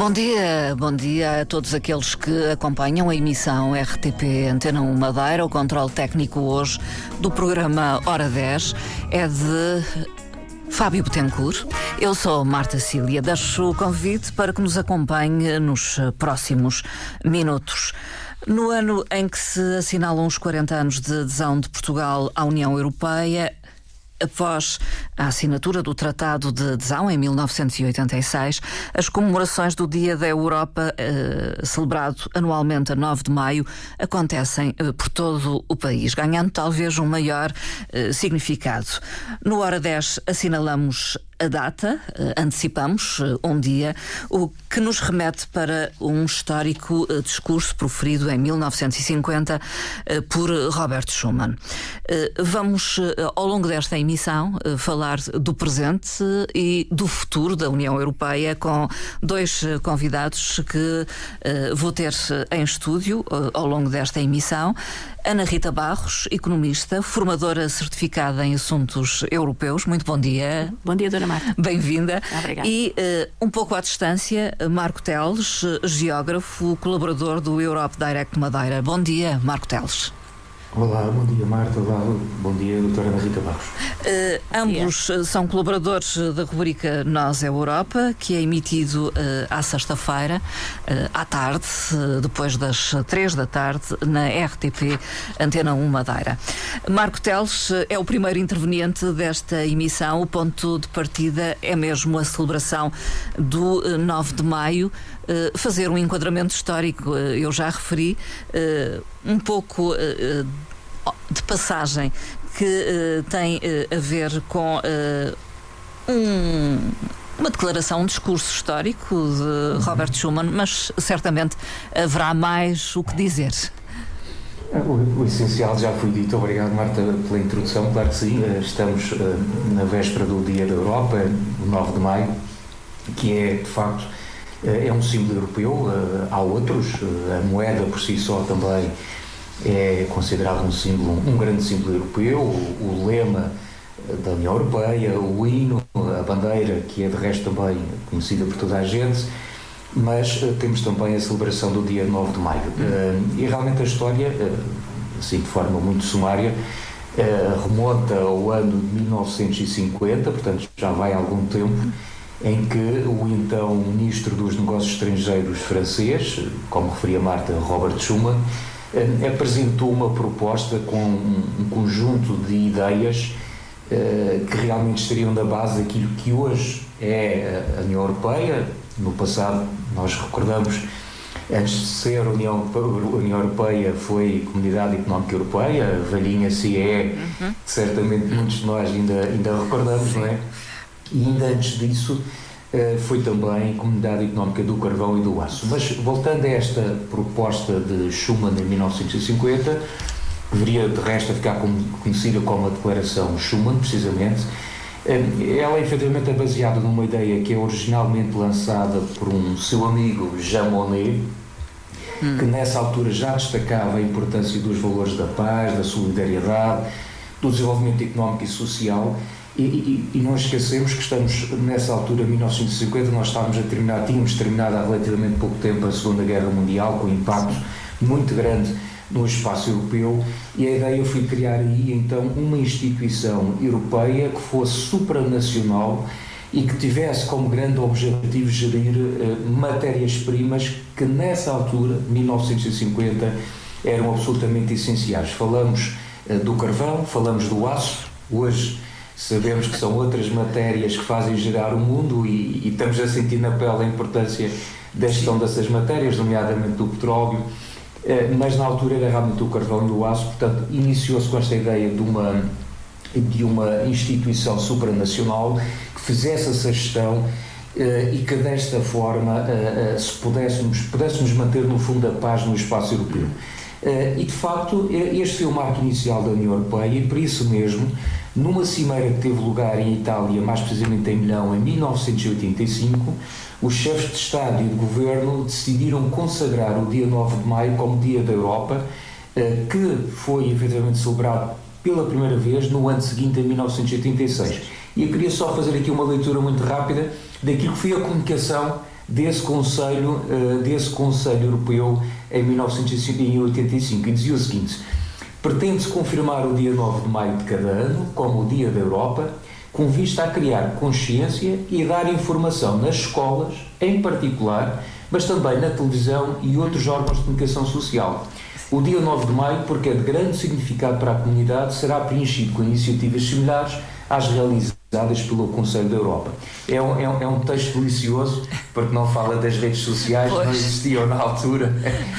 Bom dia a todos aqueles que acompanham a emissão RTP Antena 1 Madeira. O controle técnico hoje do programa Hora 10 é de Fábio Betancourt. Eu sou Marta Cília. Deixo o convite para que nos acompanhe nos próximos minutos. No ano em que se assinalam os 40 anos de adesão de Portugal à União Europeia, após a assinatura do Tratado de Adesão em 1986, as comemorações do Dia da Europa, celebrado anualmente a 9 de maio, acontecem por todo o país, ganhando talvez um maior significado. No Hora 10 assinalamos a data, antecipamos um dia, o que nos remete para um histórico discurso proferido em 1950 por Robert Schuman. Vamos, ao longo desta emissão, falar do presente e do futuro da União Europeia com dois convidados que vou ter em estúdio ao longo desta emissão. Ana Rita Barros, economista, formadora certificada em assuntos europeus. Muito bom dia. Bom dia, Dona Marta. Bem-vinda. Obrigada. E um pouco à distância, Marco Teles, geógrafo, colaborador do Europe Direct Madeira. Bom dia, Marco Teles. Olá, bom dia Marta, olá, bom dia doutora Ana Rita Barros. Ambos são colaboradores da rubrica Nós é Europa, que é emitido à sexta-feira, à tarde, depois das 3 da tarde, na RTP Antena 1 Madeira. Marco Teles é o primeiro interveniente desta emissão. O ponto de partida é mesmo a celebração do 9 de maio, fazer um enquadramento histórico, eu já referi, um pouco de passagem que tem a ver com uma declaração, um discurso histórico de Robert Schuman, mas certamente haverá mais o que dizer. O essencial já foi dito. Obrigado, Marta, pela introdução. Claro que sim, estamos na véspera do Dia da Europa, o 9 de maio, que é, de facto, é um símbolo europeu. Há outros, a moeda por si só também é considerado um símbolo, um grande símbolo europeu, o lema da União Europeia, o hino, a bandeira, que é de resto também conhecida por toda a gente, mas temos também a celebração do dia 9 de maio. E realmente a história, assim de forma muito sumária, remonta ao ano de 1950, portanto já vai há algum tempo, em que o então Ministro dos Negócios Estrangeiros francês, como referia Marta, Robert Schuman, apresentou uma proposta com um conjunto de ideias que realmente estariam na base daquilo que hoje é a União Europeia. No passado, nós recordamos, antes de ser a União Europeia, foi Comunidade Económica Europeia, a velhinha CE, que certamente muitos de nós ainda recordamos, não é? E ainda antes disso foi também Comunidade Económica do Carvão e do Aço. Mas voltando a esta proposta de Schuman em 1950, que viria de resto a ficar conhecida como a Declaração Schuman, precisamente, ela efetivamente é baseada numa ideia que é originalmente lançada por um seu amigo Jean Monnet, que nessa altura já destacava a importância dos valores da paz, da solidariedade, do desenvolvimento económico e social. E não esquecemos que estamos nessa altura, 1950, nós tínhamos terminado há relativamente pouco tempo a Segunda Guerra Mundial, com um impacto muito grande no espaço europeu, e a ideia foi criar aí então uma instituição europeia que fosse supranacional e que tivesse como grande objetivo gerir matérias-primas que nessa altura, 1950, eram absolutamente essenciais. Falamos do carvão, falamos do aço, hoje sabemos que são outras matérias que fazem girar o mundo e estamos a sentir na pele a importância da gestão dessas matérias, nomeadamente do petróleo, mas na altura era realmente o carvão e o aço. Portanto, iniciou-se com esta ideia de uma instituição supranacional que fizesse essa gestão e que desta forma pudéssemos manter no fundo a paz no espaço europeu. E de facto este foi o marco inicial da União Europeia, e por isso mesmo, numa cimeira que teve lugar em Itália, mais precisamente em Milão, em 1985, os chefes de Estado e de Governo decidiram consagrar o dia 9 de maio como Dia da Europa, que foi efetivamente celebrado pela primeira vez no ano seguinte, em 1986. E eu queria só fazer aqui uma leitura muito rápida daquilo que foi a comunicação desse Conselho Europeu em 1985, e dizia o seguinte: pretende-se confirmar o dia 9 de maio de cada ano como o Dia da Europa, com vista a criar consciência e dar informação nas escolas, em particular, mas também na televisão e outros órgãos de comunicação social. O dia 9 de maio, porque é de grande significado para a comunidade, será preenchido com iniciativas similares às realizadas pelo Conselho da Europa. É um texto delicioso, porque não fala das redes sociais, não existiam na altura.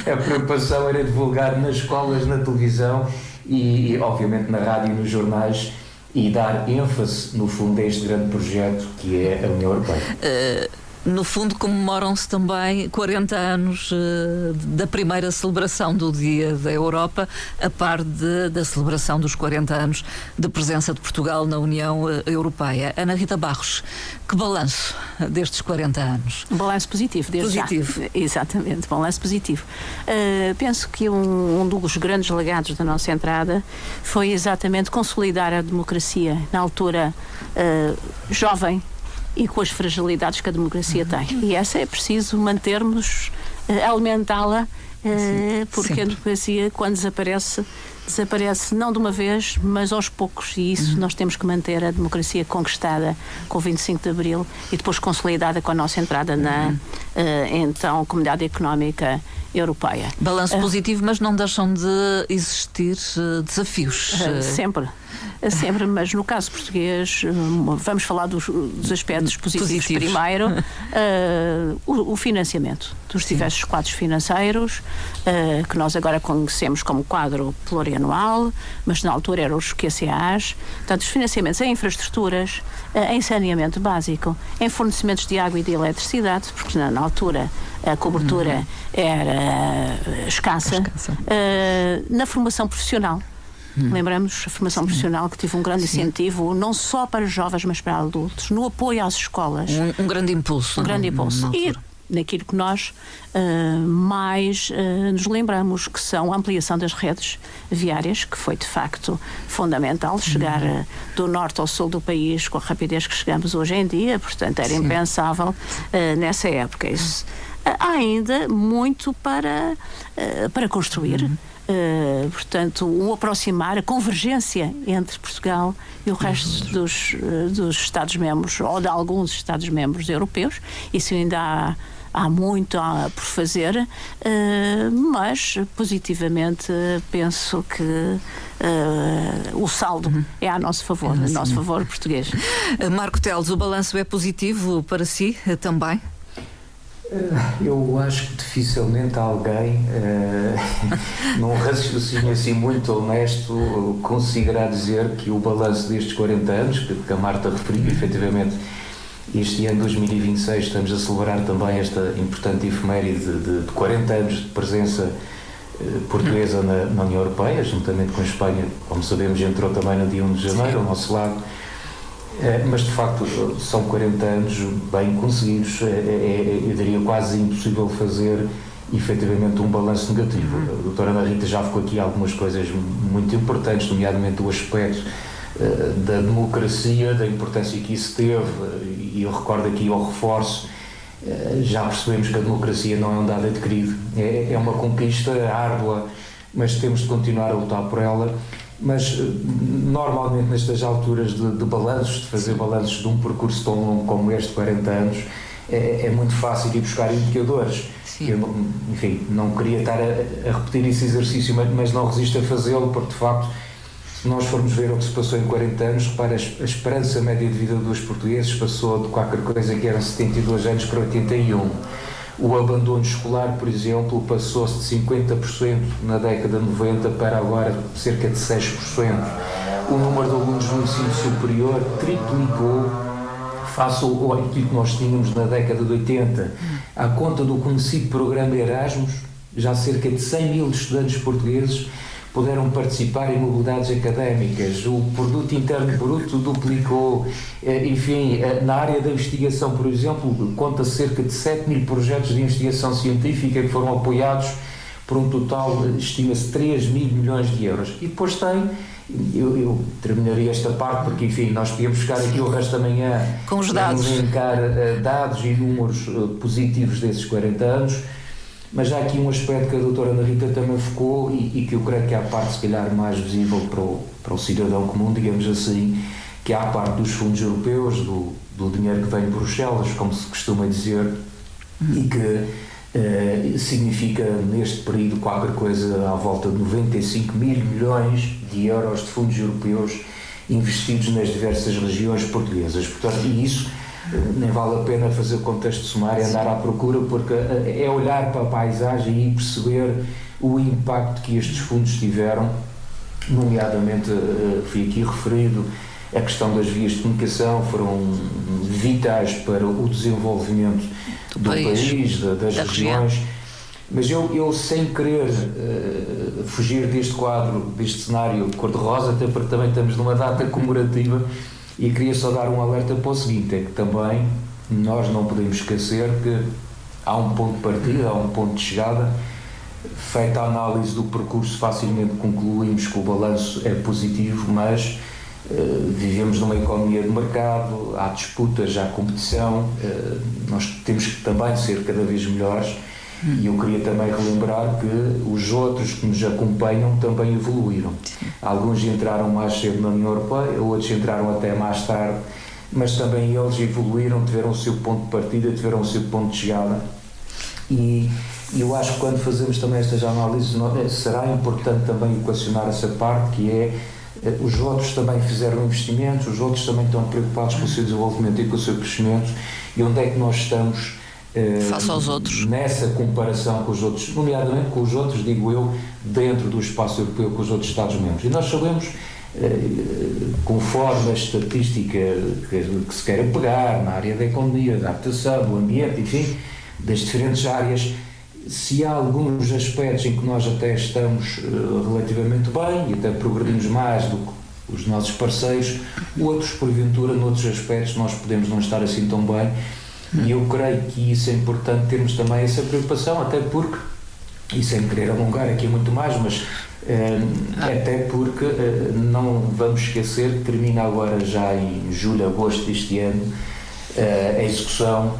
A preocupação era divulgar nas escolas, na televisão e obviamente na rádio e nos jornais, e dar ênfase, no fundo, a este grande projeto que é a União Europeia. No fundo, comemoram-se também 40 anos da primeira celebração do Dia da Europa, a par da celebração dos 40 anos de presença de Portugal na União Europeia. Ana Rita Barros, que balanço destes 40 anos? Um balanço positivo, desde positivo. Já. Exatamente, balanço positivo. Penso que um dos grandes legados da nossa entrada foi exatamente consolidar a democracia na altura jovem, e com as fragilidades que a democracia tem. E essa é preciso mantermos, alimentá-la, porque sempre. A democracia, quando desaparece não de uma vez, mas aos poucos. E isso nós temos que manter a democracia conquistada com o 25 de Abril e depois consolidada com a nossa entrada na, então, Comunidade Económica Europeia. Balanço positivo, mas não deixam de existir desafios. Sempre, mas no caso português, vamos falar dos aspectos positivos. Primeiro, o financiamento dos diversos quadros financeiros, que nós agora conhecemos como quadro plurianual, mas na altura eram os QCAs. Portanto, os financiamentos em infraestruturas, em saneamento básico, em fornecimentos de água e de eletricidade, porque na altura a cobertura era escassa. Na formação profissional. Lembramos a formação profissional, que teve um grande incentivo, não só para jovens, mas para adultos, no apoio às escolas. Um grande impulso. E naquilo que nós mais nos lembramos, que são a ampliação das redes viárias, que foi de facto fundamental, chegar do norte ao sul do país com a rapidez que chegamos hoje em dia, portanto era impensável nessa época. Isso. Há ainda muito para construir. Portanto, aproximar, a convergência entre Portugal e o resto dos Estados-membros, ou de alguns Estados-membros europeus. Isso ainda há muito por fazer, mas positivamente penso que o saldo é a nosso favor, a nosso favor português. Marco Teles, o balanço é positivo para si também? Eu acho que dificilmente alguém, num raciocínio assim muito honesto, conseguirá dizer que o balanço destes 40 anos, que a Marta referiu, efetivamente, este ano 2026 estamos a celebrar também esta importante efeméride de 40 anos de presença portuguesa na União Europeia, juntamente com a Espanha, como sabemos, entrou também no dia 1 de janeiro, ao nosso lado. Mas de facto são 40 anos bem conseguidos. Eu diria quase impossível fazer efetivamente um balanço negativo. A doutora Ana Rita já ficou aqui algumas coisas muito importantes, nomeadamente o aspecto da democracia, da importância que isso teve, e eu recordo aqui ao reforço. Já percebemos que a democracia não é um dado adquirido, é uma conquista árdua, mas temos de continuar a lutar por ela. Mas normalmente nestas alturas de balanços, de fazer balanços de um percurso tão longo como este, 40 anos, é muito fácil ir buscar indicadores. Eu, enfim, não queria estar a repetir esse exercício, mas não resisto a fazê-lo, porque de facto, se nós formos ver o que se passou em 40 anos, repara, a esperança média de vida dos portugueses passou de qualquer coisa que eram 72 anos para 81. O abandono escolar, por exemplo, passou-se de 50% na década de 90 para agora cerca de 6%. O número de alunos no ensino superior triplicou face ao que nós tínhamos na década de 80. À conta do conhecido programa Erasmus, já cerca de 100 mil estudantes portugueses puderam participar em mobilidades académicas, o produto interno bruto duplicou, enfim, na área da investigação, por exemplo, conta cerca de 7 mil projetos de investigação científica que foram apoiados por um total, estima-se, 3 mil milhões de euros. E depois tem Eu terminaria esta parte porque, enfim, nós podíamos ficar aqui o resto da manhã com os dados, elencar dados e números positivos desses 40 anos, mas há aqui um aspecto que a doutora Ana Rita também focou e que eu creio que é a parte, se calhar, mais visível para o cidadão comum, digamos assim, que é a parte dos fundos europeus, do dinheiro que vem de Bruxelas, como se costuma dizer, e que significa neste período qualquer coisa à volta de 95 mil milhões de euros de fundos europeus investidos nas diversas regiões portuguesas. Portanto, e isso nem vale a pena fazer o contexto sumário, andar à procura, porque é olhar para a paisagem e perceber o impacto que estes fundos tiveram, nomeadamente, fui aqui referido, a questão das vias de comunicação foram vitais para o desenvolvimento do país, das regiões. Mas eu sem querer fugir deste quadro, deste cenário cor-de-rosa, até porque também estamos numa data comemorativa, e queria só dar um alerta para o seguinte, é que também nós não podemos esquecer que há um ponto de partida, há um ponto de chegada. Feita a análise do percurso, facilmente concluímos que o balanço é positivo, mas vivemos numa economia de mercado, há disputas, há competição, nós temos que também ser cada vez melhores, e eu queria também relembrar que os outros que nos acompanham também evoluíram. Alguns entraram mais cedo na União Europeia, outros entraram até mais tarde, mas também eles evoluíram, tiveram o seu ponto de partida, tiveram o seu ponto de chegada, e eu acho que quando fazemos também estas análises será importante também equacionar essa parte, que é os outros também fizeram investimentos, os outros também estão preocupados com o seu desenvolvimento e com o seu crescimento, e onde é que nós estamos face aos outros, nessa comparação com os outros, nomeadamente com os outros, digo eu, dentro do espaço europeu, com os outros Estados-membros. E nós sabemos, conforme a estatística que se queira pegar na área da economia, da habitação, do ambiente, enfim, das diferentes áreas, se há alguns aspectos em que nós até estamos relativamente bem e até progredimos mais do que os nossos parceiros, outros, porventura, noutros aspectos, nós podemos não estar assim tão bem, e eu creio que isso é importante termos também essa preocupação, até porque, e sem querer alongar aqui muito mais, mas até porque não vamos esquecer que termina agora já em julho, agosto deste ano, a execução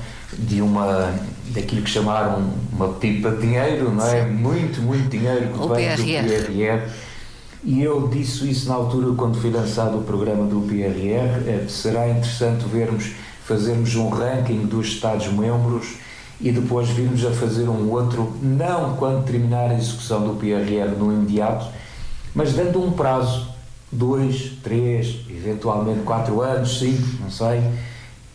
daquilo que chamaram uma pipa de dinheiro, não é? Muito dinheiro que vem do PRR. E eu disse isso na altura quando foi lançado o programa do PRR. Será interessante fazermos um ranking dos Estados-membros e depois virmos a fazer um outro, não quando terminar a execução do PRR no imediato, mas dando um prazo, 2, 3, eventualmente 4 anos, 5, não sei,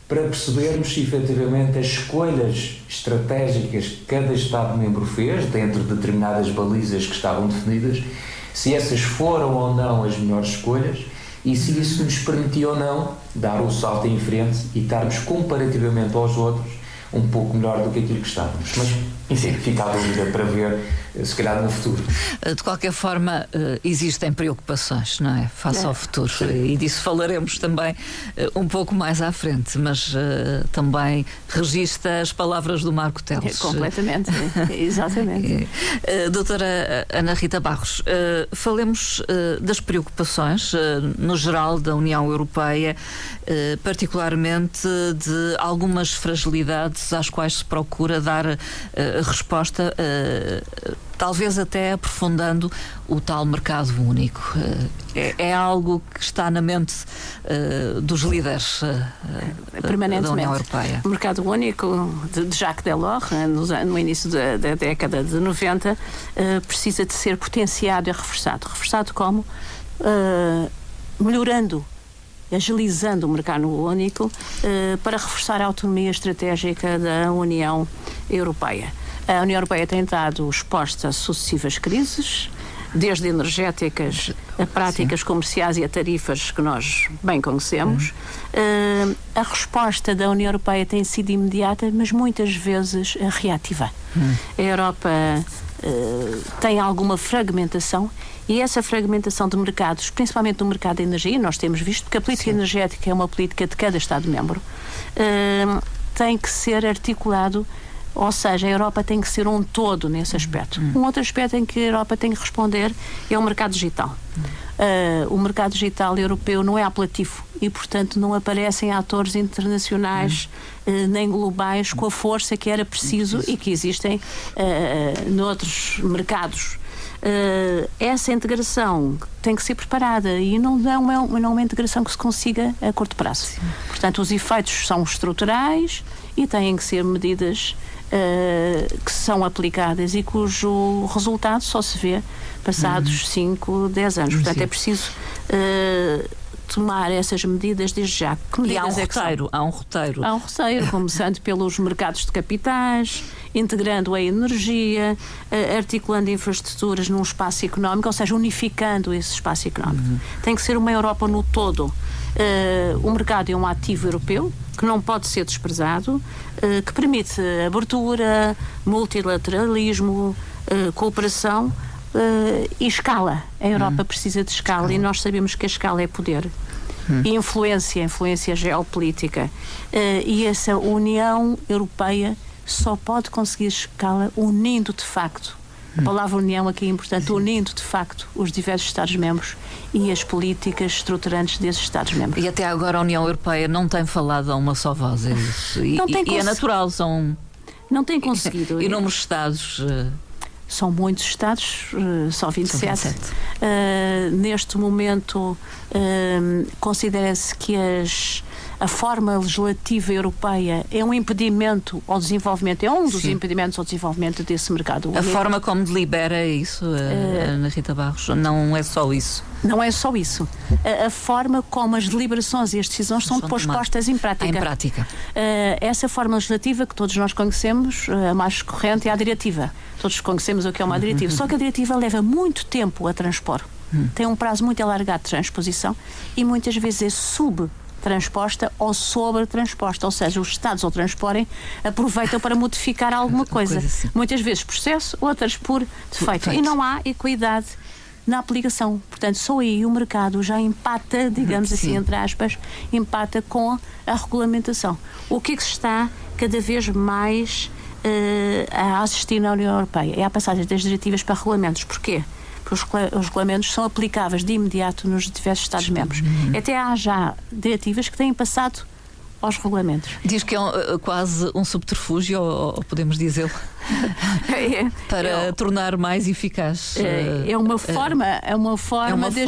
para percebermos se efetivamente as escolhas estratégicas que cada Estado-membro fez, dentro de determinadas balizas que estavam definidas, se essas foram ou não as melhores escolhas e se isso nos permitiu ou não dar o salto em frente e estarmos comparativamente aos outros um pouco melhor do que aquilo que estávamos. Mas, enfim, fica a dúvida para ver, se calhar, no futuro. De qualquer forma, existem preocupações, não é? Face ao futuro. E disso falaremos também um pouco mais à frente, mas também registra as palavras do Marco Teles. Completamente, exatamente. Doutora Ana Rita Barros, falemos das preocupações, no geral, da União Europeia, particularmente de algumas fragilidades às quais se procura dar resposta, talvez até aprofundando o tal mercado único. É algo que está na mente dos líderes da União Europeia. O mercado único de Jacques Delors, no início da década de 90, precisa de ser potenciado e reforçado. Reforçado como? Melhorando, agilizando o mercado único para reforçar a autonomia estratégica da União Europeia. A União Europeia tem estado exposta a sucessivas crises, desde energéticas a práticas comerciais e a tarifas que nós bem conhecemos. A resposta da União Europeia tem sido imediata, mas muitas vezes reativa. A Europa tem alguma fragmentação, e essa fragmentação de mercados, principalmente no mercado da energia, nós temos visto que a política energética é uma política de cada Estado-membro, tem que ser articulado Ou seja, a Europa tem que ser um todo nesse aspecto. Um outro aspecto em que a Europa tem que responder é o mercado digital. O mercado digital europeu não é apelativo e, portanto, não aparecem atores internacionais nem globais com a força que era preciso e que existem noutros mercados. Essa integração tem que ser preparada e não é uma integração que se consiga a curto prazo. Sim. Portanto, os efeitos são estruturais e têm que ser medidas que são aplicadas e cujo resultado só se vê passados 5, 10 anos. Portanto, é preciso tomar essas medidas desde já. E há um roteiro. Há um roteiro, começando pelos mercados de capitais, integrando a energia, articulando infraestruturas num espaço económico, ou seja, unificando esse espaço económico. Tem que ser uma Europa no todo. O mercado é um ativo europeu que não pode ser desprezado, que permite abertura, multilateralismo, cooperação e escala. A Europa precisa de escala e nós sabemos que a escala é poder. E influência geopolítica. E essa União Europeia só pode conseguir escala unindo de facto. A palavra união aqui é importante, unindo de facto os diversos Estados-membros e as políticas estruturantes desses Estados-membros. E até agora a União Europeia não tem falado a uma só voz, é isso? E é natural, não tem conseguido. Inúmeros Estados. São muitos Estados, só 27. Neste momento, considera-se que a forma legislativa europeia é um impedimento ao desenvolvimento, é um dos impedimentos ao desenvolvimento desse mercado. A forma como delibera é isso, Ana Rita Barros? Não é só isso? Não é só isso. A forma como as deliberações e as decisões são depois postas em prática. Essa forma legislativa que todos nós conhecemos, a mais corrente é a diretiva. Todos conhecemos o que é uma diretiva. Só que a diretiva leva muito tempo a transpor. Tem um prazo muito alargado de transposição e muitas vezes é subtransposta ou sobretransposta, ou seja, os Estados ao transporem aproveitam para modificar alguma coisa. Assim. Muitas vezes por excesso, outras por defeito. E não há equidade na aplicação. Portanto, só aí o mercado já empata, digamos assim, entre aspas, empata com a regulamentação. O que é que se está cada vez mais a assistir na União Europeia? É a passagem das diretivas para regulamentos. Porquê? Porque os regulamentos são aplicáveis de imediato nos diversos Estados-membros. Até há já diretivas que têm passado aos regulamentos. Diz que é quase um subterfúgio, ou podemos dizê-lo, para tornar mais eficaz. É uma forma de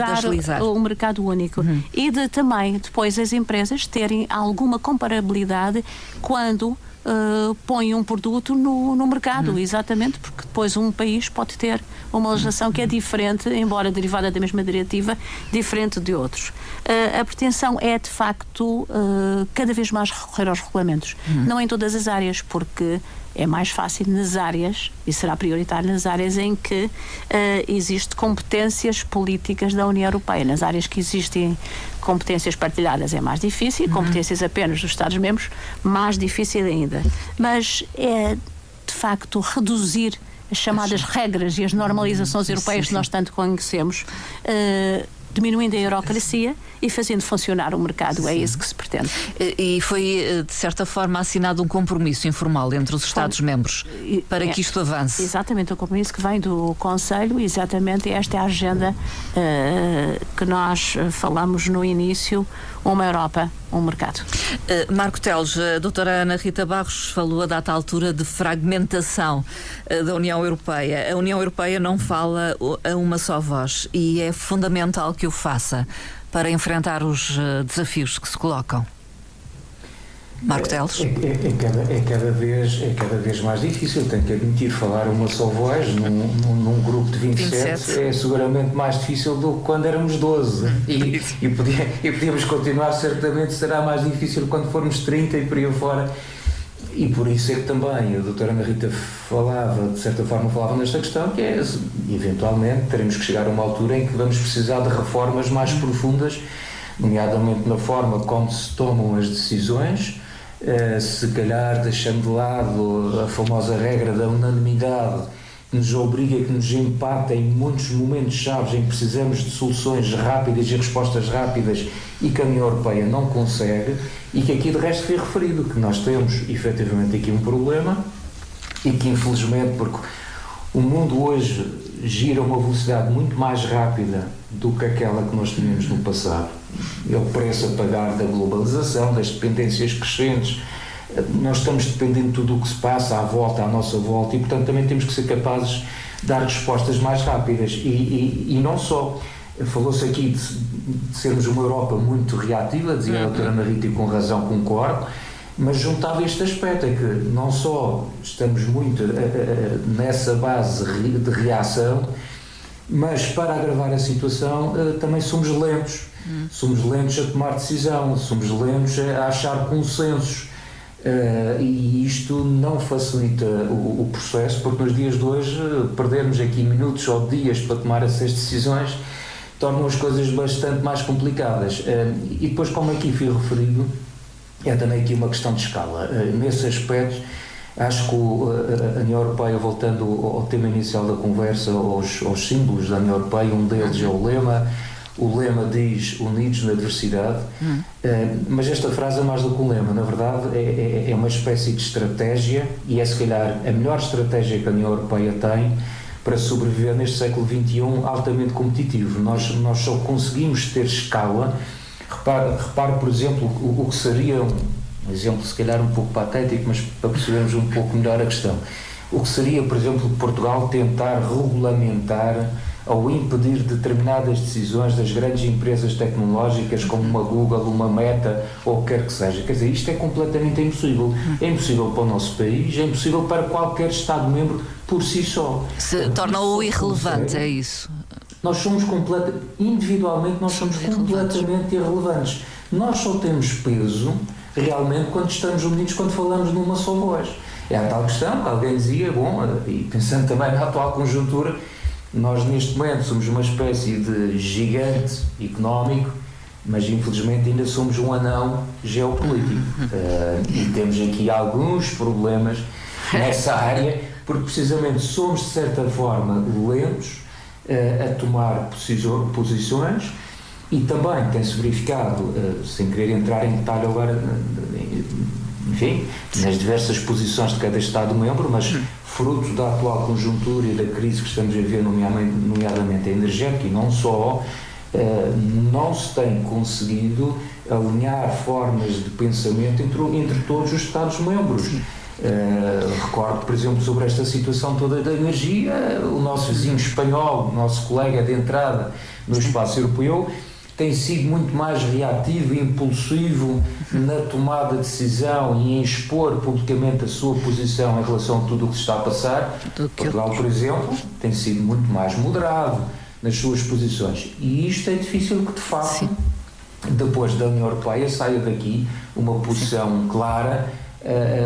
agilizar o mercado único e de também depois as empresas terem alguma comparabilidade quando põe um produto no mercado, exatamente porque depois um país pode ter uma legislação que é diferente, embora derivada da mesma diretiva, diferente de outros. A pretensão é, de facto, cada vez mais recorrer aos regulamentos. Não em todas as áreas, porque é mais fácil nas áreas, e será prioritário nas áreas em que existem competências políticas da União Europeia. Nas áreas que existem competências partilhadas é mais difícil, competências apenas dos Estados-membros, mais difícil ainda. Mas é, de facto, reduzir as chamadas regras e as normalizações europeias que nós tanto conhecemos, diminuindo a eurocracia e fazendo funcionar o mercado. É isso que se pretende. E foi, de certa forma, assinado um compromisso informal entre os Estados-membros para que isto avance. Exatamente, o compromisso que vem do Conselho, exatamente esta é a agenda que nós falamos no início, uma Europa, um mercado. Marco Teles, a doutora Ana Rita Barros falou a dada altura de fragmentação da União Europeia. A União Europeia não fala a uma só voz e é fundamental que o faça para enfrentar os desafios que se colocam. Marco Teles? É cada vez mais difícil, tenho que admitir, falar uma só voz num grupo de 27 é seguramente mais difícil do que quando éramos 12 e podíamos continuar, certamente será mais difícil quando formos 30 e por aí fora. E por isso é que também a doutora Ana Rita de certa forma falava nesta questão, que é, eventualmente, teremos que chegar a uma altura em que vamos precisar de reformas mais profundas, nomeadamente na forma como se tomam as decisões, se calhar deixando de lado a famosa regra da unanimidade, nos obriga, que nos empata em muitos momentos chaves em que precisamos de soluções rápidas e respostas rápidas e que a União Europeia não consegue, e que aqui de resto foi referido, que nós temos efetivamente aqui um problema e que infelizmente, porque o mundo hoje gira a uma velocidade muito mais rápida do que aquela que nós tínhamos no passado. É o preço a pagar da globalização, das dependências crescentes. Nós estamos dependendo de tudo o que se passa à volta, à nossa volta, e portanto também temos que ser capazes de dar respostas mais rápidas. E não só. Falou-se aqui de sermos uma Europa muito reativa, dizia a doutora Marita, e com razão concordo, mas juntava este aspecto, é que não só estamos muito nessa base de reação, mas para agravar a situação também somos lentos. Somos lentos a tomar decisão, somos lentos a achar consensos. E isto não facilita o processo, porque nos dias de hoje perdermos aqui minutos ou dias para tomar essas decisões tornam as coisas bastante mais complicadas. E depois, como aqui foi referido, é também aqui uma questão de escala. Nesse aspecto, acho que a União Europeia, voltando ao tema inicial da conversa, aos símbolos da União Europeia, um deles é o lema. O lema diz unidos na diversidade, mas esta frase é mais do que um lema, na verdade é uma espécie de estratégia, e é se calhar a melhor estratégia que a União Europeia tem para sobreviver neste século XXI altamente competitivo. Nós só conseguimos ter escala. Repare, por exemplo, o que seria um exemplo se calhar um pouco patético, mas para percebermos um pouco melhor a questão. O que seria, por exemplo, Portugal tentar regulamentar ou impedir determinadas decisões das grandes empresas tecnológicas como uma Google, uma Meta ou o que quer que seja. Quer dizer, isto é completamente impossível. É impossível para o nosso país, é impossível para qualquer Estado-membro por si só. Se torna-o irrelevante, é isso? Nós somos individualmente nós somos completamente irrelevantes. Nós só temos peso realmente quando estamos unidos, quando falamos numa só voz. É a tal questão que alguém dizia, bom, e pensando também na atual conjuntura, nós neste momento somos uma espécie de gigante económico, mas infelizmente ainda somos um anão geopolítico. E temos aqui alguns problemas nessa área, porque precisamente somos de certa forma lentos a tomar posições, e também tem-se verificado, sem querer entrar em detalhe agora, enfim, nas diversas posições de cada Estado-membro, mas fruto da atual conjuntura e da crise que estamos a ver, nomeadamente a energética, e não só, não se tem conseguido alinhar formas de pensamento entre todos os Estados-membros. Recordo, por exemplo, sobre esta situação toda da energia, o nosso vizinho espanhol, o nosso colega de entrada no espaço europeu, tem sido muito mais reativo e impulsivo na tomada de decisão e em expor publicamente a sua posição em relação a tudo o que se está a passar. Portugal, por exemplo, tem sido muito mais moderado nas suas posições. E isto é difícil que, de facto, depois da União Europeia saia daqui uma posição clara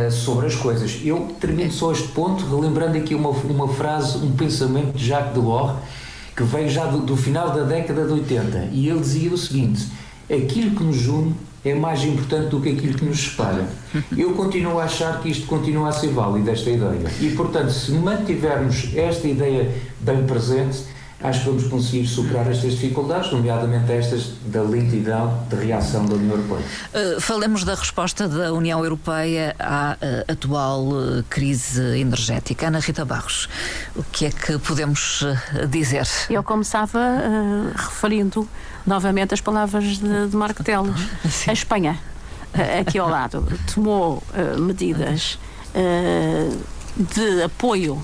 sobre as coisas. Eu termino só este ponto relembrando aqui uma frase, um pensamento de Jacques Delors, que veio já do final da década de 80, e ele dizia o seguinte: aquilo que nos une é mais importante do que aquilo que nos separa. Eu continuo a achar que isto continua a ser válido, esta ideia, e portanto, se mantivermos esta ideia bem presente, acho que vamos conseguir superar estas dificuldades, nomeadamente estas da lentidão de reação da União Europeia. Falemos da resposta da União Europeia à atual crise energética. Ana Rita Barros, o que é que podemos dizer? Eu começava referindo novamente as palavras de Marco Teles. A Espanha, aqui ao lado, tomou medidas de apoio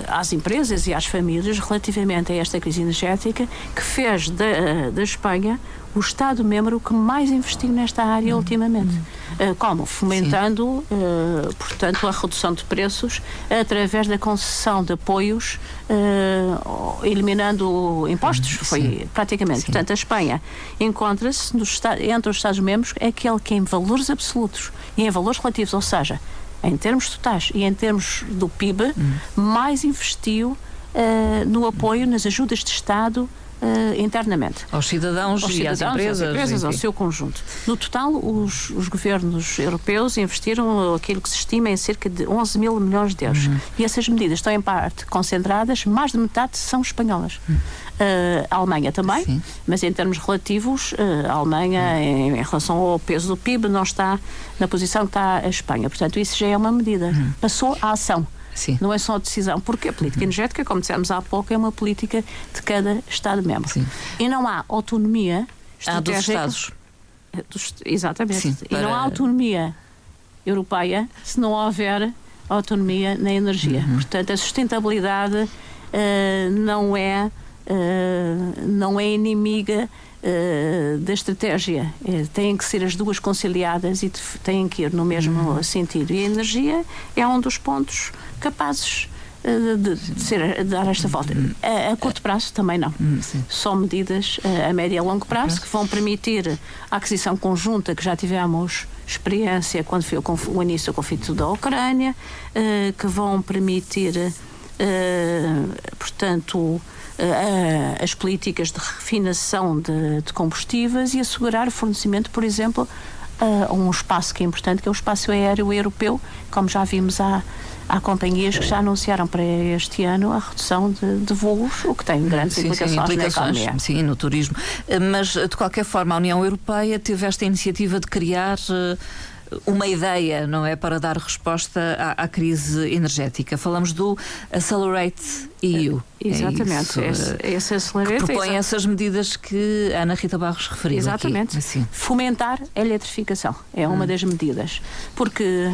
às empresas e às famílias relativamente a esta crise energética, que fez da Espanha o Estado-membro que mais investiu nesta área ultimamente. Como? Fomentando, portanto, a redução de preços através da concessão de apoios, eliminando impostos. Foi praticamente. Portanto, a Espanha encontra-se entre os Estados-membros aquele que em valores absolutos e em valores relativos, ou seja, em termos totais e em termos do PIB, mais investiu no apoio, nas ajudas de Estado internamente. Aos cidadãos e às empresas, ao seu conjunto. No total, os governos europeus investiram aquilo que se estima em cerca de 11 mil milhões de euros. E essas medidas estão em parte concentradas, mais de metade são espanholas. A Alemanha também, mas em termos relativos, a Alemanha, em relação ao peso do PIB, não está na posição que está a Espanha. Portanto, isso já é uma medida. Passou à ação. Sim. Não é só a decisão, porque a política energética, como dissemos há pouco, é uma política de cada Estado-membro. E não há autonomia estratégica. Dos Estados. Exatamente. Sim, E não há autonomia europeia se não houver autonomia na energia. Portanto, a sustentabilidade não é inimiga da estratégia. Têm que ser as duas conciliadas e têm que ir no mesmo sentido. E a energia é um dos pontos capazes de dar esta volta. A curto prazo também não. São medidas a médio e a longo prazo que vão permitir a aquisição conjunta, que já tivemos experiência quando foi o início do conflito da Ucrânia, que vão permitir, portanto, as políticas de refinação de combustíveis e assegurar o fornecimento, por exemplo, a um espaço que é importante, que é o espaço aéreo europeu, como já vimos há companhias que já anunciaram para este ano a redução de voos, o que tem grandes implicações na economia. Sim, no turismo. Mas, de qualquer forma, a União Europeia teve esta iniciativa de criar uma ideia, não é, para dar resposta à crise energética. Falamos do Accelerate EU. Exatamente. Esse Accelerate que propõe essas medidas que a Ana Rita Barros referiu. Exatamente. Aqui. Fomentar a eletrificação é uma das medidas, porque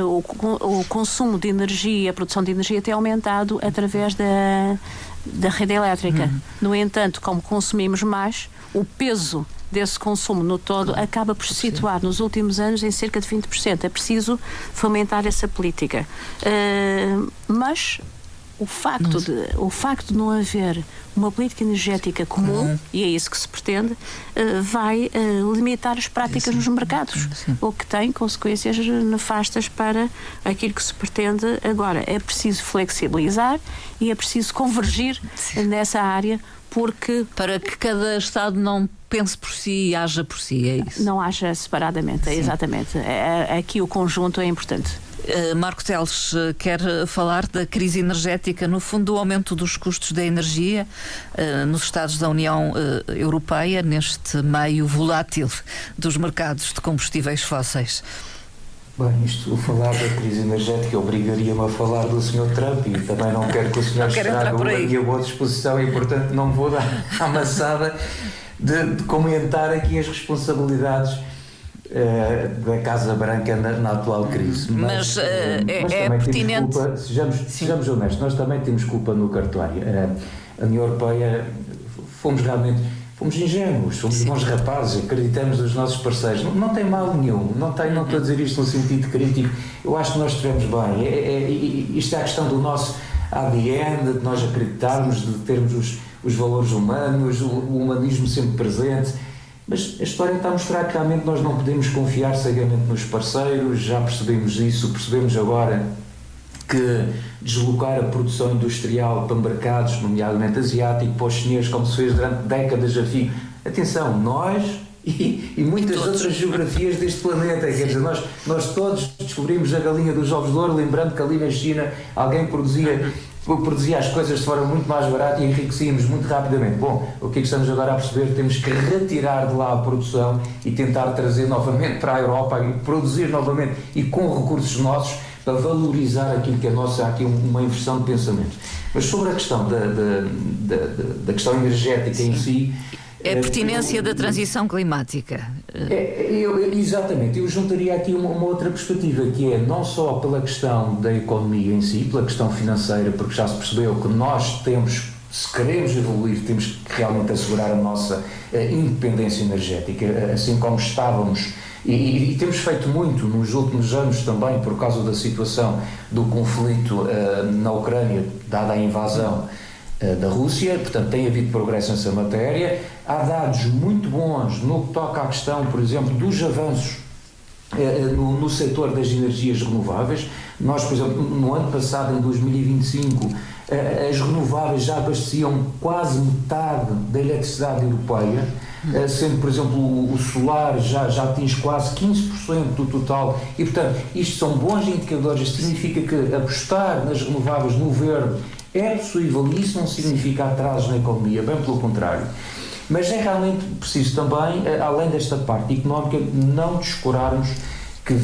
o consumo de energia, a produção de energia tem aumentado através da rede elétrica. No entanto, como consumimos mais, o peso desse consumo no todo acaba por se situar nos últimos anos em cerca de 20%. É preciso fomentar essa política. Mas o facto de não haver uma política energética comum, e é isso que se pretende, vai limitar as práticas nos mercados, o que tem consequências nefastas para aquilo que se pretende agora. É preciso flexibilizar e é preciso convergir nessa área, porque... Para que cada Estado não pense por si e haja por si, é isso? Não haja separadamente, exatamente. Aqui o conjunto é importante. Marco Teles quer falar da crise energética, no fundo do aumento dos custos da energia nos Estados da União Europeia, neste meio volátil dos mercados de combustíveis fósseis. Bem, falar da crise energética obrigaria-me a falar do Sr. Trump, e também não quero que o Sr. estrague a minha boa disposição, e portanto não vou dar a amassada de comentar aqui as responsabilidades da Casa Branca na atual crise. Mas é pertinente. Sejamos honestos, nós também temos culpa no cartório. A União Europeia, fomos ingênuos, fomos bons rapazes, acreditamos nos nossos parceiros. Não tem mal nenhum, não estou a dizer isto no sentido crítico. Eu acho que nós estivemos bem. Isto é a questão do nosso ADN, de nós acreditarmos, de termos os valores humanos, o humanismo sempre presente. Mas a história está a mostrar que realmente nós não podemos confiar cegamente nos parceiros. Já percebemos isso, percebemos agora que deslocar a produção industrial para mercados, nomeadamente asiático, para os chineses, como se fez durante décadas a fio. Atenção, nós e muitas outras geografias deste planeta, quer dizer, nós todos descobrimos a galinha dos ovos de ouro, lembrando que ali na China alguém produzia as coisas de forma muito mais barata e enriquecíamos muito rapidamente. Bom, o que estamos agora a perceber? Temos que retirar de lá a produção e tentar trazer novamente para a Europa e produzir novamente e com recursos nossos para valorizar aquilo que é nosso. Há aqui uma inversão de pensamento. Mas sobre a questão da questão energética em si... É a pertinência da transição climática. Exatamente. Eu juntaria aqui uma outra perspectiva, que é não só pela questão da economia em si, pela questão financeira, porque já se percebeu que nós temos, se queremos evoluir, temos que realmente assegurar a nossa independência energética, assim como estávamos, e temos feito muito nos últimos anos também, por causa da situação do conflito na Ucrânia, dada a invasão da Rússia. Portanto, tem havido progresso nessa matéria. Há dados muito bons no que toca à questão, por exemplo, dos avanços no setor das energias renováveis. Nós, por exemplo, no ano passado, em 2025, as renováveis já abasteciam quase metade da eletricidade europeia, sendo, por exemplo, o solar já atinge quase 15% do total, e, portanto, isto são bons indicadores. Isto significa que apostar nas renováveis, no verde, é possível, e isso não significa atrasos na economia, bem pelo contrário. Mas é realmente preciso também, além desta parte económica, não descurarmos que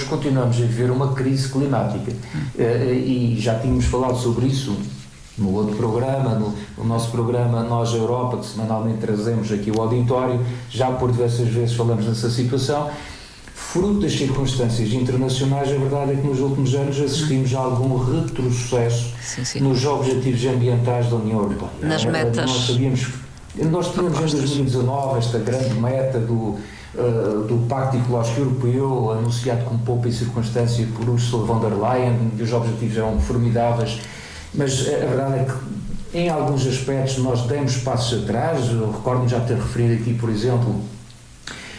continuamos a viver uma crise climática. E já tínhamos falado sobre isso no outro programa, no nosso programa Nós a Europa, que semanalmente trazemos aqui ao auditório, já por diversas vezes falamos nessa situação. Fruto das circunstâncias internacionais, a verdade é que nos últimos anos assistimos a algum retrocesso nos objetivos ambientais da União Europeia. Nas metas. Nós tínhamos em 2019 esta grande meta do Pacto Ecológico Europeu, anunciado com pouca circunstância por Ursula von der Leyen, e os objetivos eram formidáveis, mas a verdade é que em alguns aspectos nós demos passos atrás. Eu recordo-me já ter referido aqui, por exemplo,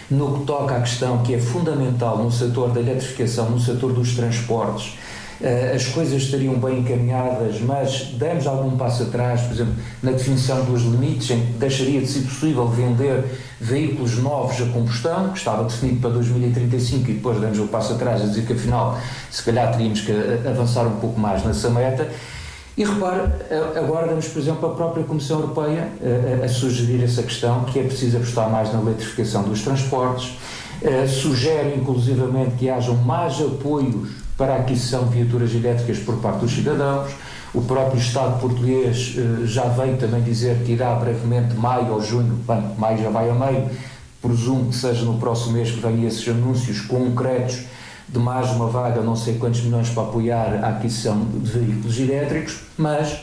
no que toca à questão que é fundamental no setor da eletrificação, no setor dos transportes. As coisas estariam bem encaminhadas, mas demos algum passo atrás, por exemplo, na definição dos limites, em que deixaria de ser possível vender veículos novos a combustão, que estava definido para 2035, e depois demos um passo atrás a dizer que afinal se calhar teríamos que avançar um pouco mais nessa meta. E repare, agora damos, por exemplo, a própria Comissão Europeia a sugerir essa questão, que é preciso apostar mais na eletrificação dos transportes, sugere inclusivamente que hajam mais apoios para a aquisição de viaturas elétricas por parte dos cidadãos. O próprio Estado português já veio também dizer que irá brevemente, maio ou junho, maio já vai a meio, presumo que seja no próximo mês que venham esses anúncios concretos de mais uma vaga, não sei quantos milhões, para apoiar a aquisição de veículos elétricos, mas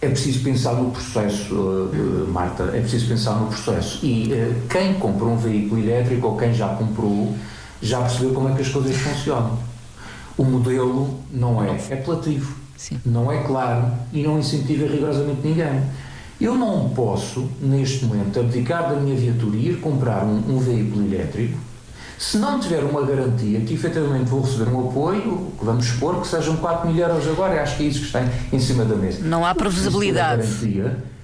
é preciso pensar no processo, Marta, é preciso pensar no processo. E quem compra um veículo elétrico, ou quem já comprou, já percebeu como é que as coisas funcionam. O modelo não é apelativo, não é claro e não incentiva rigorosamente ninguém. Eu não posso, neste momento, abdicar da minha viatura e ir comprar um veículo elétrico se não tiver uma garantia que efetivamente vou receber um apoio, que vamos supor que sejam 4 mil euros agora, acho que é isso que está em cima da mesa. Não há previsibilidade.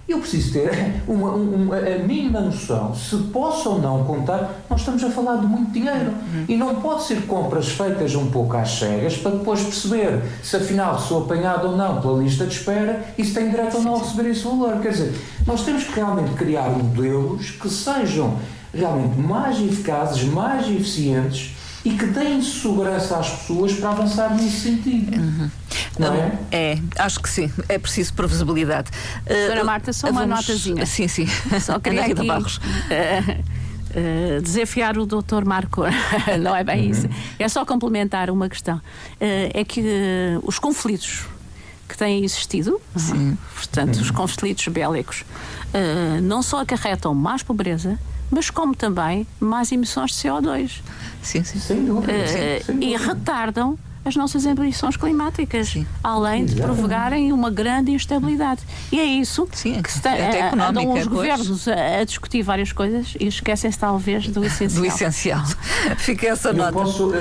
Eu preciso ter a mínima noção se posso ou não contar. Nós estamos a falar de muito dinheiro e não pode ser compras feitas um pouco às cegas para depois perceber se afinal sou apanhado ou não pela lista de espera e se tenho direito ou não a receber esse valor. Quer dizer, nós temos que realmente criar modelos que sejam realmente mais eficazes, mais eficientes e que deem segurança às pessoas para avançar nesse sentido. Não é? Acho que sim, é preciso previsibilidade. Dona Marta, só uma notazinha. Sim. Só queria aqui desafiar o Dr. Marco, não é bem isso. É só complementar uma questão. É que os conflitos que têm existido, portanto, os conflitos bélicos, não só acarretam mais pobreza, mas como também mais emissões de CO2. Sim. Sem dúvida. E retardam as nossas ambições climáticas, além de provocarem uma grande instabilidade. E é isso que andam os governos a discutir várias coisas e esquecem-se talvez do essencial. Fica essa nota. Posso,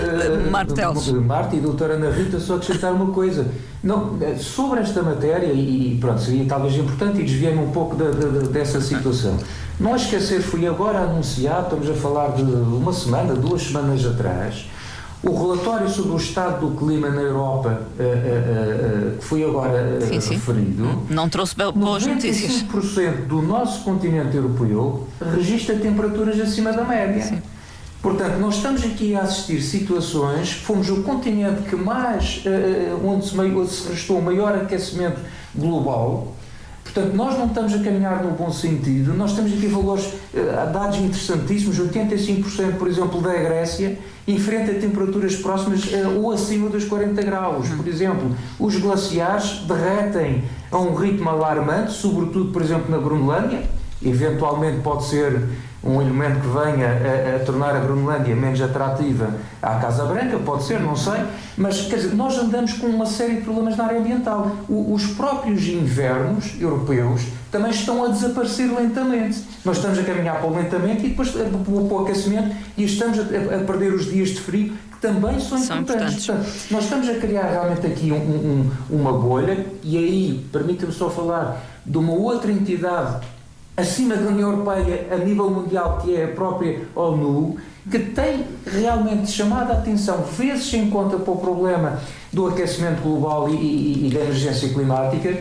Marta e doutora Ana Rita, só acrescentar uma coisa. Não, sobre esta matéria, e pronto, seria talvez importante, e desviei-me um pouco dessa situação. Não esquecer, foi agora anunciado, estamos a falar de uma semana, 2 semanas atrás, o relatório sobre o estado do clima na Europa, que foi agora referido. Não trouxe boas notícias. 95% do nosso continente europeu registra temperaturas acima da média. Portanto, nós estamos aqui a assistir situações, fomos o continente que mais, onde se registrou o maior aquecimento global. Portanto, nós não estamos a caminhar no bom sentido. Nós temos aqui valores, dados interessantíssimos. 85%, por exemplo, da Grécia enfrenta temperaturas próximas ou acima dos 40 graus. Por exemplo, os glaciares derretem a um ritmo alarmante, sobretudo, por exemplo, na Groenlândia. Eventualmente pode ser um elemento que venha a tornar a Groenlândia menos atrativa à Casa Branca, pode ser, não sei, mas quer dizer, nós andamos com uma série de problemas na área ambiental. Os próprios invernos europeus também estão a desaparecer lentamente. Nós estamos a caminhar para o lentamento e depois para o aquecimento e estamos a perder os dias de frio que também são importantes. Portanto, nós estamos a criar realmente aqui uma bolha, e aí, permita-me só falar de uma outra entidade acima da União Europeia a nível mundial, que é a própria ONU, que tem realmente chamado a atenção, vezes em conta para o problema do aquecimento global e da emergência climática,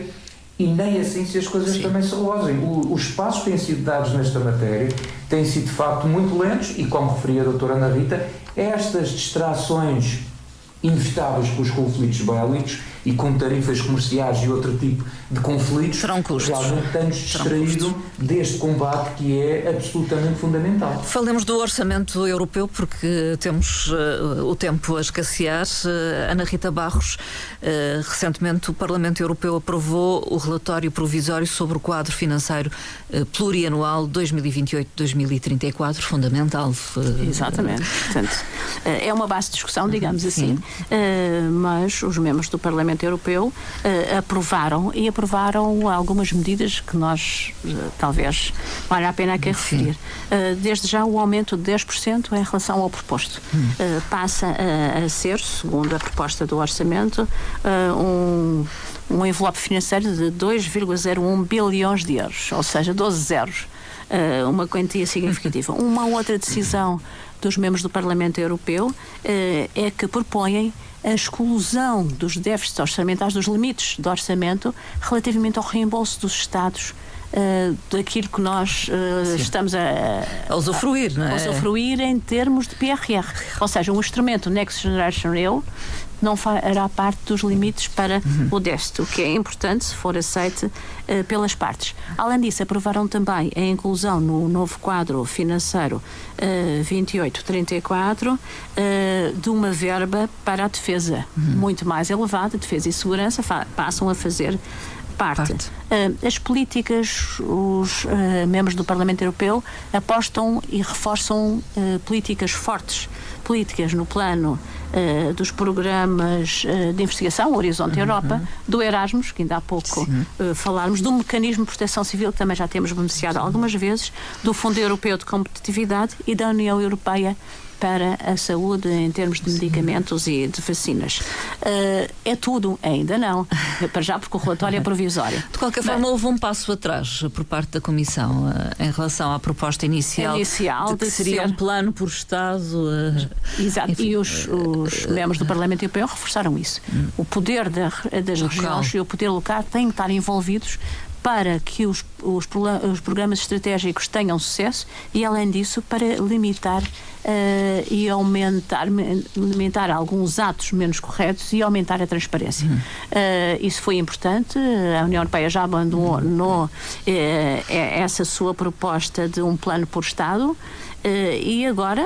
e nem assim se as coisas também se relogem. Os passos que têm sido dados nesta matéria têm sido de facto muito lentos, e como referia a doutora Ana Rita, estas distrações inevitáveis com os conflitos bélicos e com tarifas comerciais e outro tipo de conflitos realmente têm-nos distraído deste combate que é absolutamente fundamental. Falemos do orçamento europeu, porque temos o tempo a escassear. Ana Rita Barros, recentemente o Parlamento Europeu aprovou o relatório provisório sobre o quadro financeiro plurianual 2028-2034, fundamental. Exatamente. Portanto, é uma base de discussão, digamos assim, mas os membros do Parlamento Europeu aprovaram algumas medidas que nós talvez valha a pena aqui referir. Desde já o aumento de 10% em relação ao proposto. Passa a ser, segundo a proposta do orçamento, um envelope financeiro de 2,01 bilhões de euros, ou seja, 12 zeros. Uma quantia significativa. Uma outra decisão dos membros do Parlamento Europeu é que propõem a exclusão dos déficits orçamentais, dos limites de orçamento, relativamente ao reembolso dos Estados daquilo que nós estamos a usufruir, não é? A usufruir em termos de PRR. Ou seja, um instrumento Next Generation EU não fará parte dos limites para o déficit, o que é importante se for aceite pelas partes. Além disso, aprovaram também a inclusão no novo quadro financeiro 28-34 de uma verba para a defesa muito mais elevada, defesa e segurança, passam a fazer parte. As políticas, os membros do Parlamento Europeu apostam e reforçam políticas fortes, políticas no plano dos programas de investigação, Horizonte Europa, do Erasmus, que ainda há pouco falámos, do mecanismo de proteção civil, que também já temos beneficiado algumas vezes, do Fundo Europeu de Competitividade e da União Europeia para a saúde em termos de medicamentos e de vacinas. É tudo? Ainda não. Para já, porque o relatório é provisório. De qualquer forma, houve um passo atrás por parte da Comissão em relação à proposta inicial de que seria um plano por Estado. Exato. Enfim, e os membros do Parlamento Europeu reforçaram isso. O poder das regiões e o poder local têm que estar envolvidos para que os programas estratégicos tenham sucesso e, além disso, para limitar e limitar alguns atos menos corretos e aumentar a transparência. Isso foi importante. A União Europeia já abandonou essa sua proposta de um plano por Estado e agora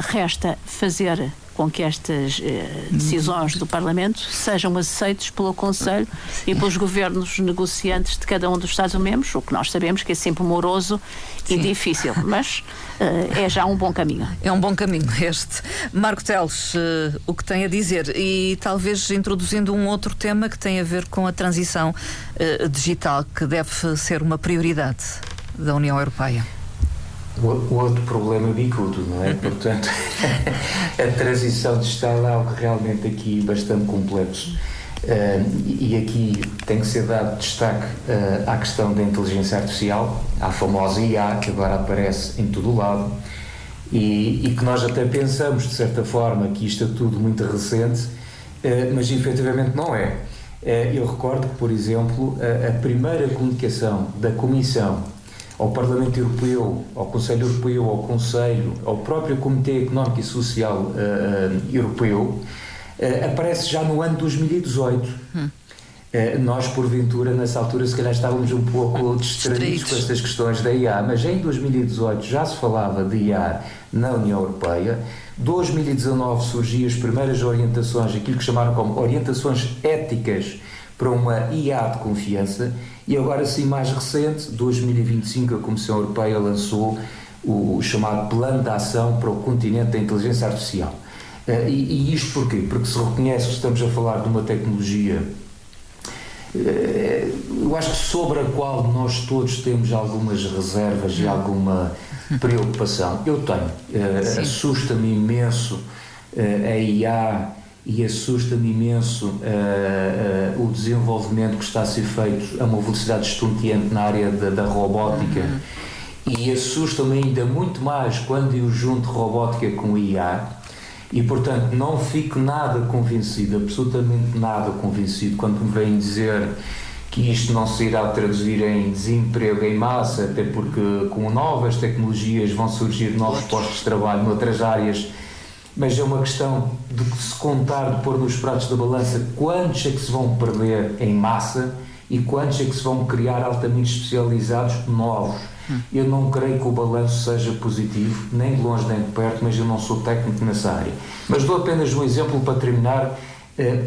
resta fazer com que estas decisões do Parlamento sejam aceitas pelo Conselho e pelos governos negociantes de cada um dos Estados-membros, o que nós sabemos que é sempre moroso e difícil, mas é já um bom caminho. É um bom caminho este. Marco Teles, o que tem a dizer? E talvez introduzindo um outro tema que tem a ver com a transição digital, que deve ser uma prioridade da União Europeia. O outro problema bicudo, não é? Portanto, a transição digital é algo realmente aqui bastante complexo. E aqui tem que ser dado destaque à questão da inteligência artificial, à famosa IA, que agora aparece em todo o lado, e que nós até pensamos, de certa forma, que isto é tudo muito recente, mas efetivamente não é. Eu recordo que, por exemplo, a primeira comunicação da Comissão ao Parlamento Europeu, ao Conselho Europeu, ao Conselho, ao próprio Comitê Económico e Social Europeu, aparece já no ano 2018. Nós, porventura, nessa altura, se calhar estávamos um pouco distraídos com estas questões da IA, mas em 2018 já se falava de IA na União Europeia. 2019 surgiam as primeiras orientações, aquilo que chamaram como orientações éticas para uma IA de confiança, e agora sim, mais recente, 2025, a Comissão Europeia lançou o chamado Plano de Ação para o Continente da Inteligência Artificial. E isto porquê? Porque se reconhece que estamos a falar de uma tecnologia, eu acho que sobre a qual nós todos temos algumas reservas e alguma preocupação. Eu tenho. Assusta-me imenso a IA, e assusta-me imenso o desenvolvimento que está a ser feito a uma velocidade estonteante na área da robótica, e assusta-me ainda muito mais quando eu junto robótica com IA, e portanto não fico nada convencido, absolutamente nada convencido, quando me vêm dizer que isto não se irá traduzir em desemprego em massa, até porque com novas tecnologias vão surgir novos postos de trabalho noutras áreas, mas é uma questão de se contar, de pôr nos pratos da balança quantos é que se vão perder em massa e quantos é que se vão criar altamente especializados novos. Eu não creio que o balanço seja positivo, nem de longe nem de perto, mas eu não sou técnico nessa área. Mas dou apenas um exemplo para terminar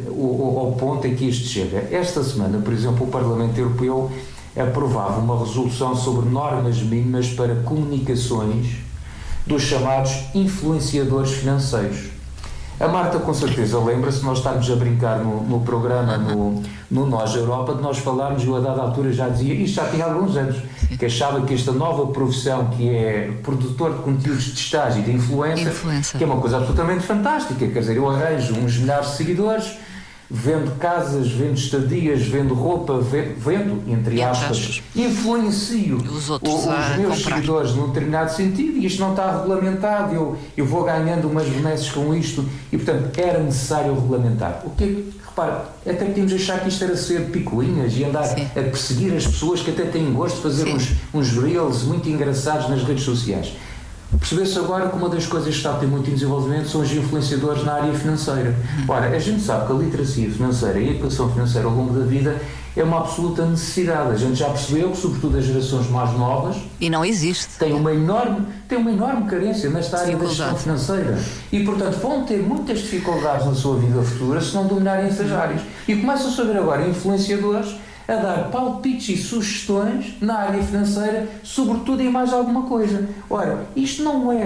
ao ponto em que isto chega. Esta semana, por exemplo, o Parlamento Europeu aprovava uma resolução sobre normas mínimas para comunicações dos chamados influenciadores financeiros. A Marta com certeza lembra-se, nós estávamos a brincar no programa, no Nós Europa, de nós falarmos, eu a dada altura já dizia, isto já tinha alguns anos, que achava que esta nova profissão que é produtor de conteúdos de estágio e de influencer, que é uma coisa absolutamente fantástica, quer dizer, eu arranjo uns milhares de seguidores, vendo casas, vendo estadias, vendo roupa, vendo, entre aspas, influencio os meus seguidores num determinado sentido, e isto não está regulamentado, eu vou ganhando umas benesses com isto, e portanto era necessário regulamentar. O que repara, até podíamos achar que isto era ser picuinhas e andar a perseguir as pessoas que até têm gosto de fazer uns reels muito engraçados nas redes sociais. Percebeu-se agora que uma das coisas que está a ter muito desenvolvimento são os influenciadores na área financeira. Ora, a gente sabe que a literacia financeira e a educação financeira ao longo da vida é uma absoluta necessidade. A gente já percebeu que, sobretudo as gerações mais novas, e não existe, tem uma enorme carência nesta área da gestão financeira, e portanto vão ter muitas dificuldades na sua vida futura se não dominarem essas áreas. E começam a saber agora influenciadores a dar palpites e sugestões na área financeira, sobretudo em mais alguma coisa. Ora, isto não é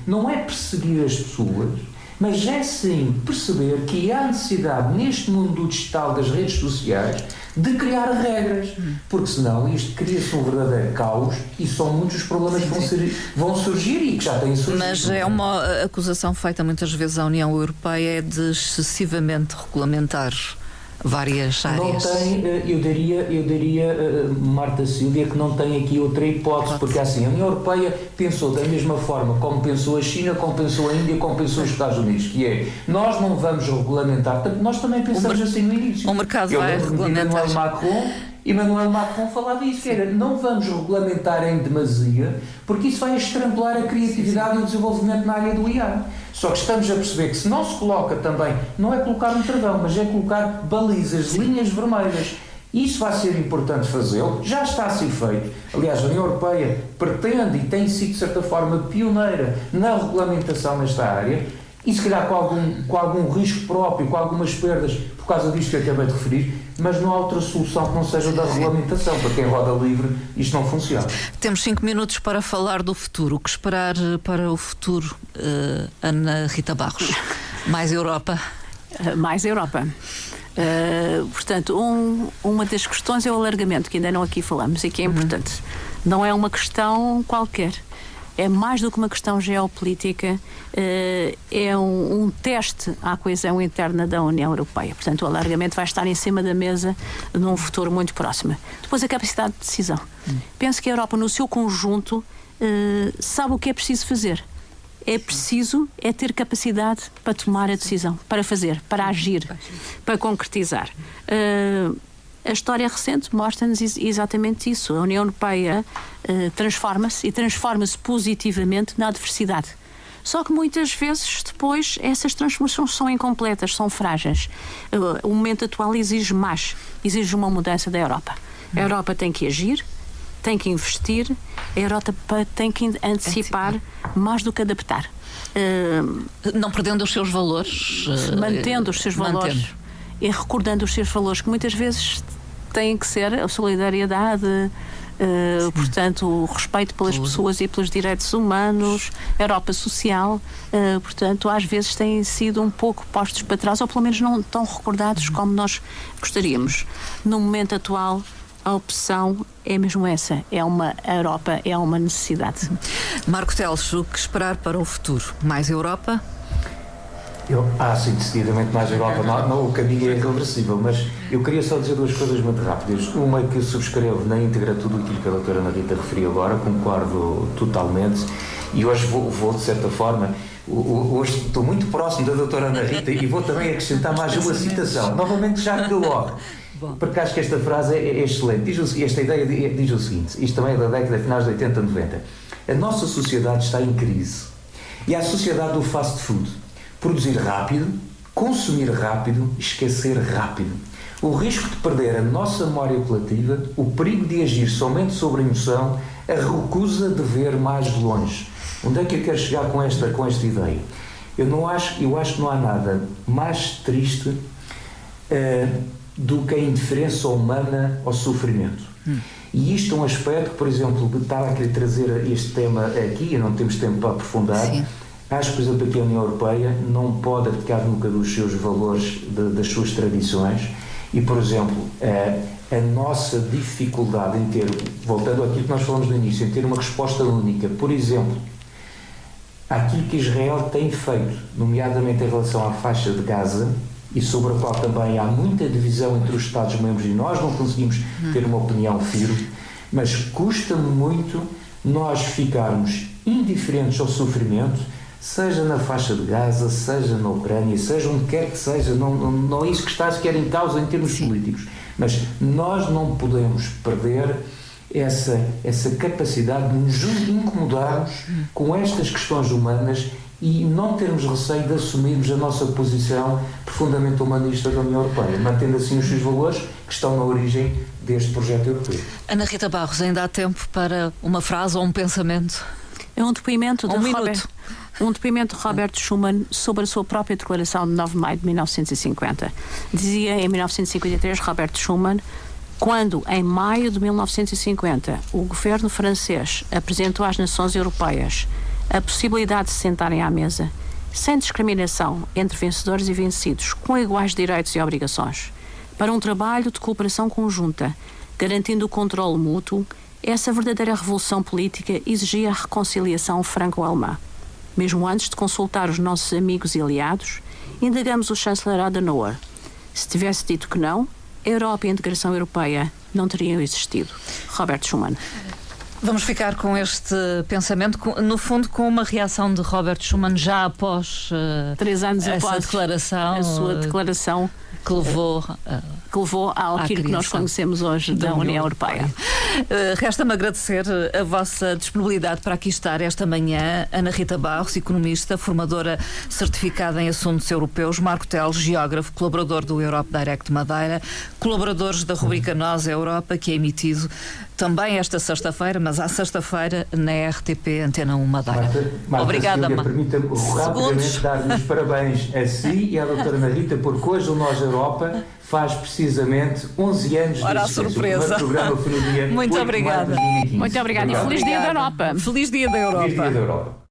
não é perseguir as pessoas, mas é sim perceber que há necessidade neste mundo digital das redes sociais de criar regras, porque senão isto cria-se um verdadeiro caos e são muitos os problemas que vão surgir e que já têm surgido. Mas é uma acusação feita muitas vezes à União Europeia de excessivamente regulamentar várias áreas. Não tem, eu diria, Marta Silvia, que não tem aqui outra hipótese, porque assim, a União Europeia pensou da mesma forma como pensou a China, como pensou a Índia, como pensou os Estados Unidos, que é, nós não vamos regulamentar, nós também pensamos assim no início. O mercado vai regulamentar. Emmanuel Macron falava isso, que era, não vamos regulamentar em demasia, porque isso vai estrangular a criatividade e o desenvolvimento na área do IA. Só que estamos a perceber que se não se coloca também, não é colocar um travão, mas é colocar balizas, linhas vermelhas. Isso vai ser importante fazê-lo, já está a ser feito. Aliás, a União Europeia pretende e tem sido, de certa forma, pioneira na regulamentação nesta área, e se calhar com algum risco próprio, com algumas perdas, por causa disto que eu acabei de referir, mas não há outra solução que não seja da regulamentação. Para quem roda livre, isto não funciona. Temos 5 minutos para falar do futuro. O que esperar para o futuro, Ana Rita Barros? Mais Europa? Mais Europa. Portanto, uma das questões é o alargamento, que ainda não aqui falamos e que é importante. Não é uma questão qualquer. É mais do que uma questão geopolítica, é um teste à coesão interna da União Europeia. Portanto, o alargamento vai estar em cima da mesa num futuro muito próximo. Depois, a capacidade de decisão. Penso que a Europa, no seu conjunto, sabe o que é preciso fazer. É preciso ter capacidade para tomar a decisão, para fazer, para agir, para concretizar. A história recente mostra-nos exatamente isso. A União Europeia transforma-se e transforma-se positivamente na adversidade. Só que muitas vezes depois essas transformações são incompletas, são frágeis. O momento atual exige mais, exige uma mudança da Europa. A Europa tem que agir, tem que investir, a Europa tem que antecipar mais do que adaptar. Não perdendo os seus valores. Mantendo os seus valores. E recordando os seus valores, que muitas vezes têm que ser a solidariedade, portanto, o respeito pelas pessoas e pelos direitos humanos, a Europa social, portanto, às vezes têm sido um pouco postos para trás, ou pelo menos não tão recordados como nós gostaríamos. No momento atual, a opção é mesmo essa, é uma Europa, é uma necessidade. Marco Teles, o que esperar para o futuro? Mais Europa? Sim, decididamente mais Europa. Não, o caminho é irreversível, mas eu queria só dizer duas coisas muito rápidas. Uma é que eu subscrevo na íntegra tudo aquilo que a doutora Ana Rita referiu agora, concordo totalmente, e hoje vou de certa forma, hoje estou muito próximo da doutora Ana Rita e vou também acrescentar mais uma citação, novamente já que logo, porque acho que esta frase é excelente. Esta ideia diz o seguinte, isto também é da década finais de 80, 90. A nossa sociedade está em crise e a sociedade do fast food. Produzir rápido, consumir rápido, esquecer rápido. O risco de perder a nossa memória coletiva, o perigo de agir somente sobre a emoção, a recusa de ver mais longe. Onde é que eu quero chegar com esta ideia? Eu acho que não há nada mais triste do que a indiferença humana ao sofrimento. E isto é um aspecto, por exemplo, de estar a querer trazer este tema aqui, e não temos tempo para aprofundar. Sim. Acho, por exemplo, que a União Europeia não pode abdicar nunca dos seus valores, das suas tradições e, por exemplo, a nossa dificuldade em ter, voltando àquilo que nós falamos no início, em ter uma resposta única, por exemplo, àquilo que Israel tem feito, nomeadamente em relação à faixa de Gaza, e sobre a qual também há muita divisão entre os Estados-membros e nós não conseguimos ter uma opinião firme, mas custa-me muito nós ficarmos indiferentes ao sofrimento, seja na faixa de Gaza, seja na Ucrânia, seja onde quer que seja, não é isso que está sequer em causa em termos políticos, mas nós não podemos perder essa capacidade de nos incomodarmos com estas questões humanas e não termos receio de assumirmos a nossa posição profundamente humanista da União Europeia, mantendo assim os seus valores que estão na origem deste projeto europeu. Ana Rita Barros, ainda há tempo para uma frase ou um pensamento? É um depoimento de Robert Schuman sobre a sua própria declaração de 9 de maio de 1950. Dizia em 1953 Robert Schuman: quando, em maio de 1950, o governo francês apresentou às nações europeias a possibilidade de se sentarem à mesa, sem discriminação entre vencedores e vencidos, com iguais direitos e obrigações, para um trabalho de cooperação conjunta, garantindo o controle mútuo, essa verdadeira revolução política exigia a reconciliação franco-alemã. Mesmo antes de consultar os nossos amigos e aliados, indagamos o chanceler Adenauer. Se tivesse dito que não, a Europa e a integração europeia não teriam existido. Robert Schuman. Vamos ficar com este pensamento, no fundo com uma reação de Robert Schuman já após 3 anos após declaração, a sua declaração que levou àquilo que nós conhecemos hoje da União Europeia. Resta-me agradecer a vossa disponibilidade para aqui estar esta manhã. Ana Rita Barros, economista, formadora certificada em assuntos europeus, Marco Teles, geógrafo, colaborador do Europe Direct Madeira, colaboradores da rubrica Nós Europa, que é emitido também esta sexta-feira, mas à sexta-feira na RTP Antena 1 Madeira. Obrigada, Silvia, permita-me rapidamente dar-lhe os parabéns a si e à doutora Ana Rita, porque hoje o Nós Europa faz precisamente 11 anos de Ora, a surpresa. Muito obrigada. Muito obrigada e feliz dia da Europa. Feliz dia da Europa. Feliz dia da Europa.